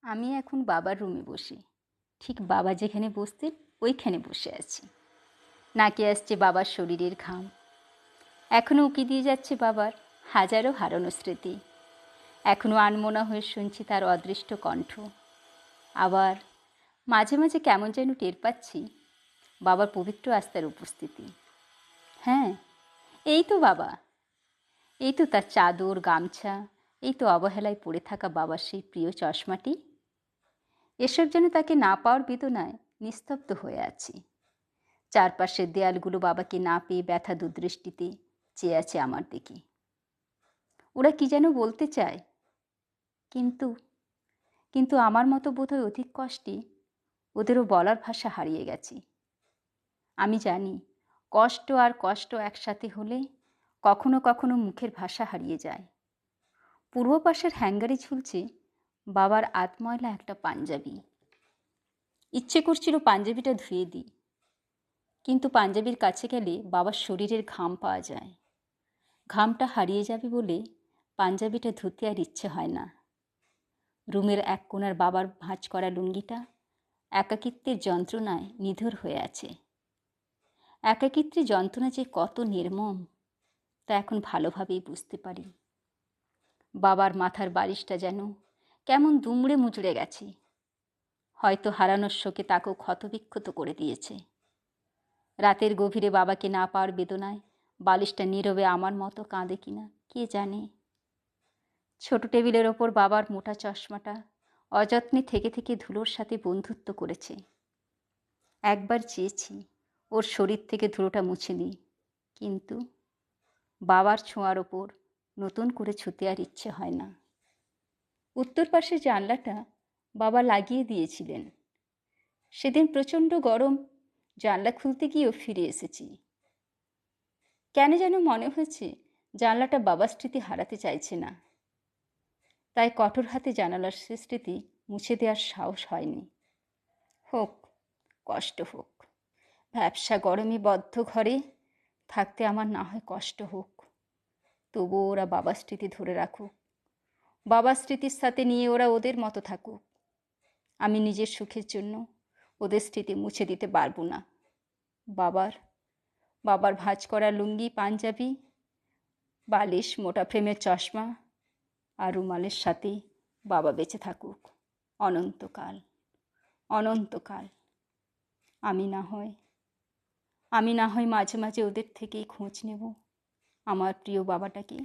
আমি এখন বাবার রুমে বসে, ঠিক বাবা যেখানে বসতেন ওইখানে বসে আছি। নাকে আসছে বাবার শরীরের ঘাম, এখনও উকি দিয়ে যাচ্ছে বাবার হাজারো হারানো স্মৃতি। এখনও আনমনা হয়ে শুনছি তার অদৃষ্ট কণ্ঠ। আবার মাঝে মাঝে কেমন যেন টের পাচ্ছি বাবার পবিত্র আস্থার উপস্থিতি। হ্যাঁ, এই তো বাবা, এই তো তার চাদর গামছা, এই তো অবহেলায় পড়ে থাকা বাবার সেই প্রিয় চশমাটি। এসব যেন তাকে না পাওয়ার বেদনায় নিস্তব্ধ হয়ে আছি। চারপাশের দেয়ালগুলো বাবাকে না পেয়ে ব্যথা দুদৃষ্টিতে চেয়ে আছে আমার দিকে। ওরা কি যেন বলতে চায়, কিন্তু কিন্তু আমার মতো বোধহয় অধিক কষ্টে ওদেরও বলার ভাষা হারিয়ে গেছে। আমি জানি কষ্ট আর কষ্ট একসাথে হলে কখনো কখনো মুখের ভাষা হারিয়ে যায়। পূর্ব পাশের হ্যাঙ্গারে ঝুলছে বাবার আতময়লা একটা পাঞ্জাবি। ইচ্ছে করছিল পাঞ্জাবিটা ধুয়ে দিই, কিন্তু পাঞ্জাবির কাছে গেলে বাবার শরীরের ঘাম পাওয়া যায়। ঘামটা হারিয়ে যাবে বলে পাঞ্জাবিটা ধুতে আর ইচ্ছে হয় না। রুমের এক কোণার বাবার ভাঁজ করা লুঙ্গিটা একাকিত্বের যন্ত্রণায় নিথর হয়ে আছে। একাকিত্বের যন্ত্রণা যে কত নির্মম তা এখন ভালোভাবেই বুঝতে পারি। বাবার মাথার বালিশটা যেন কেমন দুমড়ে মুচড়ে গেছে, হয়তো হারানোর শোকে তাকেও ক্ষতবিক্ষত করে দিয়েছে। রাতের গভীরে বাবাকে না পাওয়ার বেদনায় বালিশটা নীরবে আমার মতো কাঁদে কিনা কে জানে। ছোট টেবিলের ওপর বাবার মোটা চশমাটা অযত্নে থেকে থেকে ধুলোর সাথে বন্ধুত্ব করেছে। একবার চেয়েছি ওর শরীর থেকে ধুলোটা মুছে দিই, কিন্তু বাবার ছোঁয়ার ওপর নতুন করে ছুঁতে আর ইচ্ছে হয় না। উত্তর পাশের জানলাটা বাবা লাগিয়ে দিয়েছিলেন। সেদিন প্রচণ্ড গরম, জানলা খুলতে গিয়েও ফিরে এসেছি। কেন যেন মনে হয়েছে জানলাটা বাবার স্মৃতি হারাতে চাইছে না, তাই কঠোর হাতে জানালার সে স্মৃতি মুছে দেওয়ার সাহস হয়নি। হোক, কষ্ট হোক, ভ্যাপসা গরমে বদ্ধ ঘরে থাকতে আমার না হয় কষ্ট হোক, তবুও ওরা বাবার স্মৃতি ধরে রাখুক। বাবার স্মৃতির সাথে নিয়ে ওরা ওদের মতো থাকুক। আমি নিজের সুখের জন্য ওদের স্মৃতি মুছে দিতে পারবো না। বাবার ভাঁজ করা লুঙ্গি পাঞ্জাবি, বালিশ মোটা ফ্রেমের চশমা আর রুমালের সাথে বাবা বেঁচে থাকুক অনন্তকাল অনন্তকাল। আমি না হয় মাঝে মাঝে ওদের থেকেই খোঁজ নেব আমার প্রিয় বাবাটাকে।